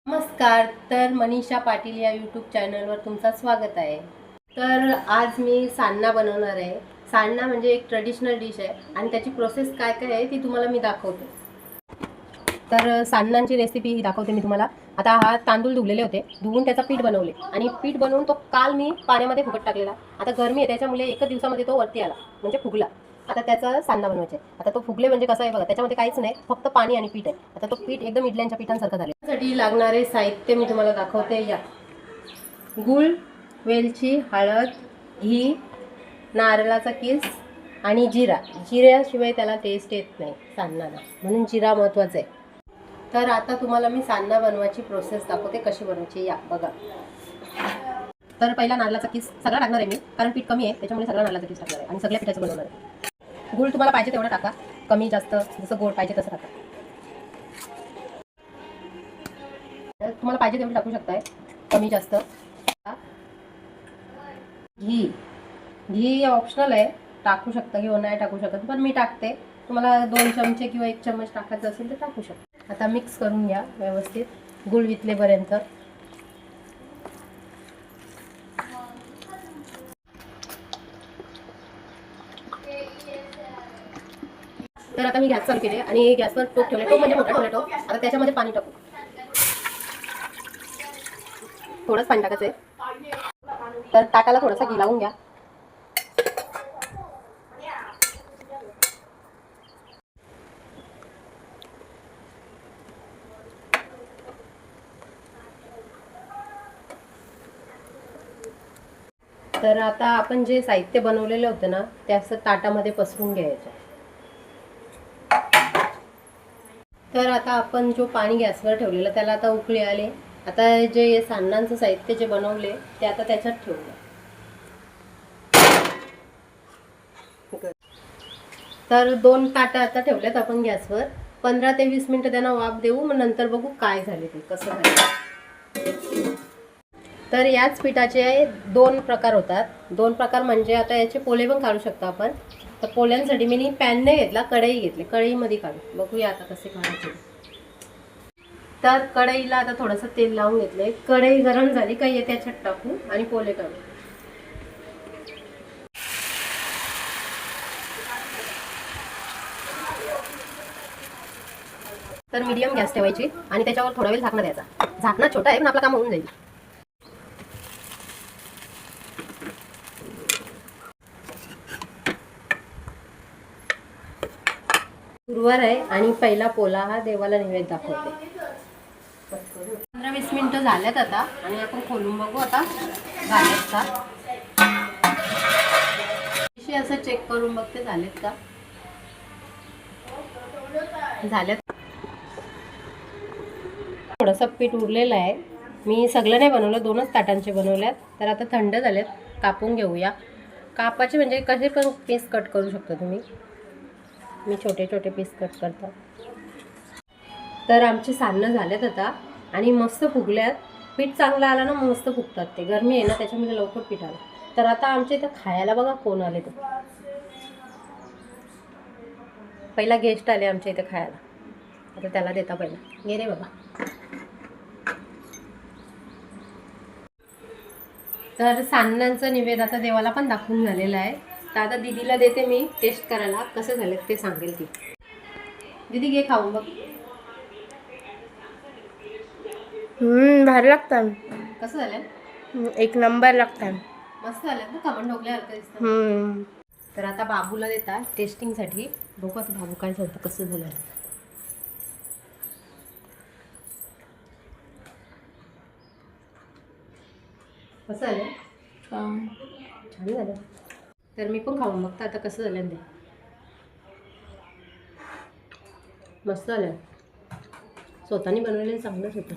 नमस्कार. तर मनीषा पाटील या यूट्यूब चॅनलवर तुमचं स्वागत आहे. तर आज मी सांडणा बनवणार आहे. सांडणा म्हणजे एक ट्रेडिशनल डिश आहे आणि त्याची प्रोसेस काय काय आहे ती तुम्हाला मी दाखवते. तर सांडणांची रेसिपी ही दाखवते मी तुम्हाला. आता हा तांदूळ धुवलेले होते, धुवून त्याचा पीठ बनवले आणि पीठ बनवून तो काल मी पाण्यामध्ये फुगत टाकलेला. आता गरमी आहे त्याच्यामुळे एकच दिवसामध्ये तो वरती आला, म्हणजे फुगला. आता त्याचा सांडणा बनवायचा आहे. आता तो फुगले म्हणजे कसं आहे बघा, त्याच्यामध्ये काहीच नाही, फक्त पाणी आणि पीठ आहे. आता तो पीठ एकदम इडल्यांच्या पिठांसारखं झालं. त्यासाठी लागणारे साहित्य मी तुम्हाला दाखवते. या गूळ, वेलची, हळद, घी, नारळाचा किस आणि जिरा. जिऱ्याशिवाय त्याला टेस्ट येत नाही सांडणाला, म्हणून जिरा महत्त्वाचा आहे. तर आता तुम्हाला मी सांडणा बनवायची प्रोसेस दाखवते कशी बनवायची. या बघा. तर पहिला नारळाचा किस सगळा टाकणार आहे मी, कारण पीठ कमी आहे त्याच्यामुळे सगळा नारळाचा किस टाकणार आहे आणि सगळ्या पिठाचं बनवणार आहे. गूळ तुम्हाला पाहिजे तेवढं टाका, कमी जास्त जसं गोड पाहिजे तसं टाका. तुम्हाला पाहिजे तेवढं टाकू शकताय, कमी जास्त. घी घी ऑप्शनल आहे, टाकू शकता किंवा नाही टाकू शकत, पण मी टाकते. तुम्हाला 2 चमचे किंवा 1 चम्मच टाकायचं असेल तर टाकू शकता. आता मिक्स करून घ्या व्यवस्थित गूळ वितलेपर्यंत. तर आता मी गॅस चालू केले आणि गॅसवर टोप ठेवले. टोप म्हणजे मोठा ठेवला टोप. आता त्याच्यामध्ये पाणी टाकू, थोडंच पाणी टाकायचं आहे. तर ताटाला थोडासा घी लावून घ्या. तर आता आपण जे साहित्य बनवलेलं होतं ना, ते असं ताटामध्ये पसरून घ्यायचं. तर आता आपण जो पाणी गॅसवर ठेवलेलं त्याला आता उकळी आले. आता जे सांडणांचं साहित्य जे बनवले ते आता त्याच्यात ठेवूया. तर 2 ताटं आता ठेवलेत आपण गॅसवर. 15 ते 20 मिनिटं त्यांना वाफ देऊ, मग नंतर बघू काय झाले ते, कसं झालं. तर याच पिठाचे 2 प्रकार होतात. 2 प्रकार म्हणजे आता याचे पोळे पण काढू शकतो आपण. तर पोळ्यांसाठी मी पॅन नाही घेतला, कढई घेतली. कढईमध्ये काढू, बघूया आता कसे काढायचे. तर कढईला आता थोडंसं तेल लावून घेतलंय. कढई गरम झाली काही त्याच्यात टाकू आणि पोळे काढू. तर मीडियम गॅस ठेवायची आणि त्याच्यावर थोडा वेळ झाकणं द्यायचा. झाकणं छोटा आहे पण आपलं काम होऊन जाईल. गुरुवार आहे आणि पहिला पोला हा देवाला नैवेद्य दाखवते. 15-20 मिनिटं झाल्यात आता आणि आपण खोलून बघू आता झालेत का. असं चेक करून बघते झालेत का. झाल्यात. थोडंसं पीठ उरलेलं आहे. मी सगळं नाही बनवलं, 2च ताटांचे बनवल्यात. तर आता थंड झालेत, कापून घेऊया. कापाचे म्हणजे कसे पण पीस कट करू शकता तुम्ही. मी छोटे छोटे पीस कट करतो. तर आमचे सांडणं झालेत आता आणि मस्त फुगल्यात. पीठ चांगलं आलं ना मस्त फुगतात ते. गरमी आहे ना त्याच्यामुळे लवकर पीठ आलं. तर आता आमच्या इथं खायला बघा कोण आले. ते पहिला गेस्ट आले आमच्या इथे खायला. आता त्याला देता पहिला. ये रे बाबा. तर सांडणांचं निवेद आता देवाला पण दाखवून झालेलं आहे. तर आता दीदीला देते मी टेस्ट करायला, कसं झालं ते सांगेल ती. दीदी घे खाऊन बघ. भारी लागतात. कसं झालं? 1 नंबर लागतात. मस्त झालं ना, खमण ढोकल्यासारखं दिसतं. तर आता बाबूला देता टेस्टिंगसाठी. बघू आता बाबू काय सांगतो कसं झालं. कसं झालं? छान झालं. तर मी पण खाऊन बघता आता कसं झालं ते. मस्त झालं. स्वतःने बनवलेलं चांगलंच होतं.